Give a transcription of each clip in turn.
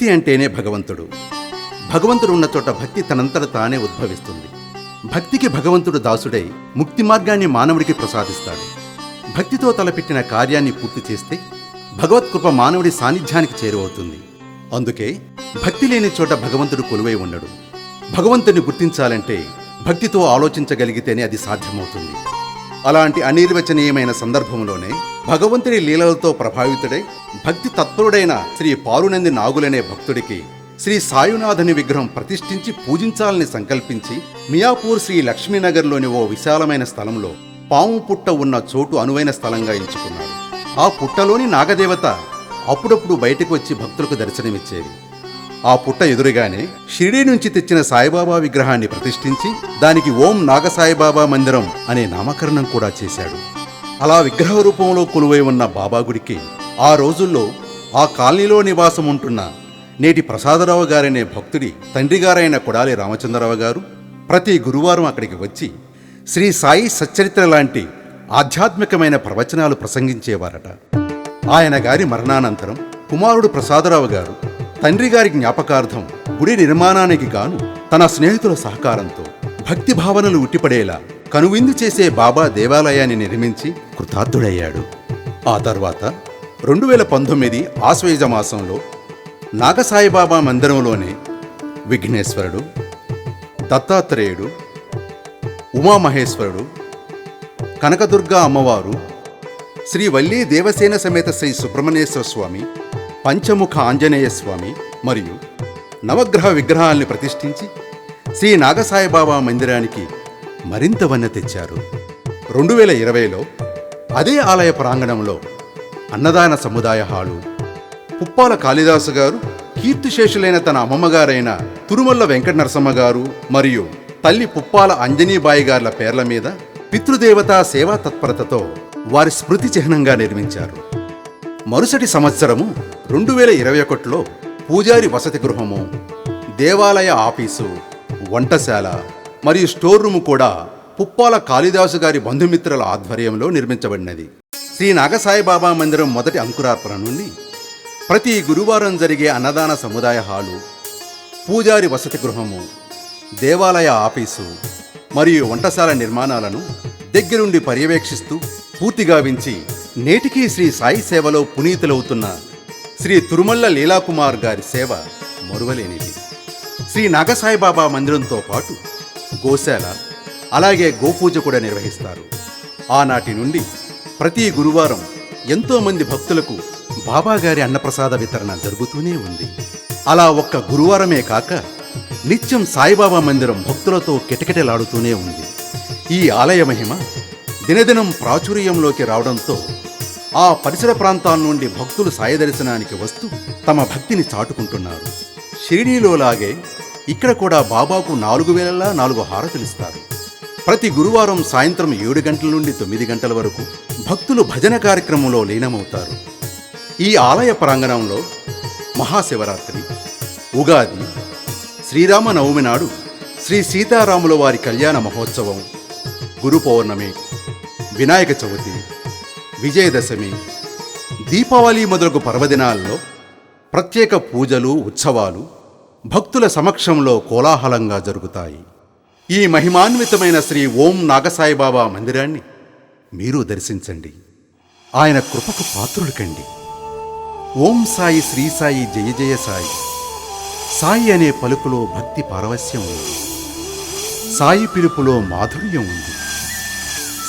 భక్తి అంటేనే భగవంతుడు. భగవంతుడు ఉన్న చోట భక్తి తనంతట తానే ఉద్భవిస్తుంది. భక్తికి భగవంతుడు దాసుడై ముక్తి మార్గాన్ని మానవుడికి ప్రసాదిస్తాడు. భక్తితో తలపెట్టిన కార్యాన్ని పూర్తి చేస్తే భగవత్కృప మానవుడి సాన్నిధ్యానికి చేరువవుతుంది. అందుకే భక్తి లేని చోట భగవంతుడు కొలువై ఉండడు. భగవంతుని గుర్తించాలంటే భక్తితో ఆలోచించగలిగితేనే అది సాధ్యమవుతుంది. అలాంటి అనిర్వచనీయమైన సందర్భంలోనే భగవంతుడి లీలలతో ప్రభావితుడై భక్తి తత్పరుడైన శ్రీ పారునంది నాగులనే భక్తుడికి శ్రీ సాయునాథుని విగ్రహం ప్రతిష్ఠించి పూజించాలని సంకల్పించి మియాపూర్ శ్రీ లక్ష్మీనగర్లోని ఓ విశాలమైన స్థలంలో పాము పుట్ట ఉన్న చోటు అనువైన స్థలంగా ఎంచుకున్నాడు. ఆ పుట్టలోని నాగదేవత అప్పుడప్పుడు బయటకు వచ్చి భక్తులకు దర్శనమిచ్చేది. ఆ పుట్ట ఎదురుగానే షిరిడీ నుంచి తెచ్చిన సాయిబాబా విగ్రహాన్ని ప్రతిష్ఠించి దానికి ఓం నాగసాయిబాబా మందిరం అనే నామకరణం కూడా చేశాడు. అలా విగ్రహ రూపంలో కొలువై ఉన్న బాబా గుడికి ఆ రోజుల్లో ఆ కాలనీలో నివాసం ఉంటున్న నేటి ప్రసాదరావు గారనే భక్తుడి తండ్రిగారైన కొడాలి రామచంద్రరావు గారు ప్రతి గురువారం అక్కడికి వచ్చి శ్రీ సాయి సచ్చరిత్ర లాంటి ఆధ్యాత్మికమైన ప్రవచనాలు ప్రసంగించేవారట. ఆయన గారి మరణానంతరం కుమారుడు ప్రసాదరావు గారు తండ్రి గారి జ్ఞాపకార్థం గుడి నిర్మాణానికి గాను తన స్నేహితుల సహకారంతో భక్తి భావనలు ఉట్టిపడేలా కనువిందు చేసే బాబా దేవాలయాన్ని నిర్మించి కృతార్థుడయ్యాడు. ఆ తర్వాత 2019 ఆశ్వయుజ మాసంలో నాగసాయిబాబా మందిరంలోనే విఘ్నేశ్వరుడు, దత్తాత్రేయుడు, ఉమామహేశ్వరుడు, కనకదుర్గా అమ్మవారు, శ్రీ వల్లీ దేవసేన సమేత శ్రీ సుబ్రహ్మణ్యేశ్వర స్వామి, పంచముఖ ఆంజనేయ స్వామి మరియు నవగ్రహ విగ్రహాల్ని ప్రతిష్ఠించి శ్రీ నాగసాయిబాబా మందిరానికి మరింత వన్నె తెచ్చారు. 2020లో అదే ఆలయ ప్రాంగణంలో అన్నదాన సముదాయ హాలు, పుప్పాల కాళిదాసు గారు కీర్తిశేషులైన తన అమ్మమ్మగారైన తురుమల్ల వెంకట నరసమ్మ గారు మరియు తల్లి పుప్పాల అంజనీబాయి గార్ల పేర్ల మీద పితృదేవతా సేవా తత్పరతతో వారి స్మృతి చిహ్నంగా నిర్మించారు. మరుసటి సంవత్సరము 2021లో పూజారి వసతి గృహము, దేవాలయ ఆఫీసు, వంటశాల మరియు స్టోర్ రూము కూడా పుప్పాల కాళిదాసు గారి బంధుమిత్రుల ఆధ్వర్యంలో నిర్మించబడినది. శ్రీ నాగసాయిబాబా మందిరం మొదటి అంకురార్పణ నుండి ప్రతి గురువారం జరిగే అన్నదాన సముదాయ హాలు, పూజారి వసతి గృహము, దేవాలయ ఆఫీసు మరియు వంటశాల నిర్మాణాలను దగ్గరుండి పర్యవేక్షిస్తూ పూర్తిగా వించి నేటికీ శ్రీ సాయి సేవలో పునీతులవుతున్న శ్రీ తురుమల్ల లీలాకుమార్ గారి సేవ మరువలేనిది. శ్రీ నాగసాయిబాబా మందిరంతో పాటు గోశాల అలాగే గోపూజ కూడా నిర్వహిస్తారు. ఆనాటి నుండి ప్రతి గురువారం ఎంతోమంది భక్తులకు బాబాగారి అన్నప్రసాద వితరణ జరుగుతూనే ఉంది. అలా ఒక్క గురువారమే కాక నిత్యం సాయిబాబా మందిరం భక్తులతో కిటకిటలాడుతూనే ఉంది. ఈ ఆలయ మహిమ దినదినం ప్రాచుర్యంలోకి రావడంతో ఆ పరిసర ప్రాంతాల నుండి భక్తులు సాయి దర్శనానికి వస్తూ తమ భక్తిని చాటుకుంటున్నారు. షిరిడీలోలాగే ఇక్కడ కూడా బాబాకు 4 వేళలా 4 హారతులిస్తారు. ప్రతి గురువారం సాయంత్రం 7 గంటల నుండి 9 గంటల వరకు భక్తులు భజన కార్యక్రమంలో లీనమవుతారు. ఈ ఆలయ ప్రాంగణంలో మహాశివరాత్రి, ఉగాది, శ్రీరామ నవమి నాడు శ్రీ సీతారాముల వారి కళ్యాణ మహోత్సవం, గురు పౌర్ణమి, వినాయక చవితి, విజయదశమి, దీపావళి మొదలగు పర్వదినాల్లో ప్రత్యేక పూజలు, ఉత్సవాలు భక్తుల సమక్షంలో కోలాహలంగా జరుగుతాయి. ఈ మహిమాన్వితమైన శ్రీ ఓం నాగసాయిబాబా మందిరాన్ని మీరు దర్శించండి. ఆయన కృపకు పాత్రులు కండి. ఓం సాయి శ్రీ సాయి జయ జయ సాయి. సాయి అనే పలుకులో భక్తి పారవస్యం ఉంది. సాయి పిలుపులో మాధుర్యం ఉంది.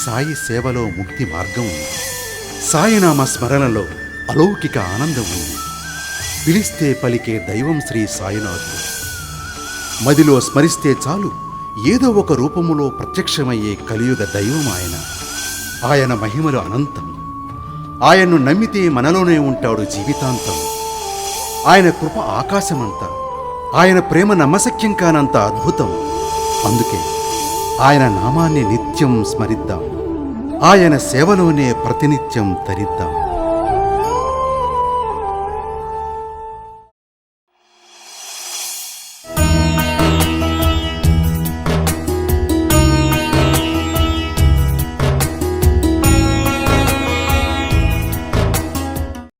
సాయి సేవలో ముక్తి మార్గం ఉంది. సాయినామ స్మరణలో అలౌకిక ఆనందం ఉంది. పిలిస్తే పలికే దైవం శ్రీ సాయినాథుడు. మదిలో స్మరిస్తే చాలు ఏదో ఒక రూపములో ప్రత్యక్షమయ్యే కలియుగ దైవం ఆయన. ఆయన మహిమలు అనంతం. ఆయన్ను నమ్మితే మనలోనే ఉంటాడు జీవితాంతం. ఆయన కృప ఆకాశమంతా. ఆయన ప్రేమ నమ్మశక్యం కానంత అద్భుతం. అందుకే ఆయన నామాన్ని నిత్యం స్మరిద్దాం. ఆయన సేవలోనే ప్రతినిత్యం తరిద్దాం.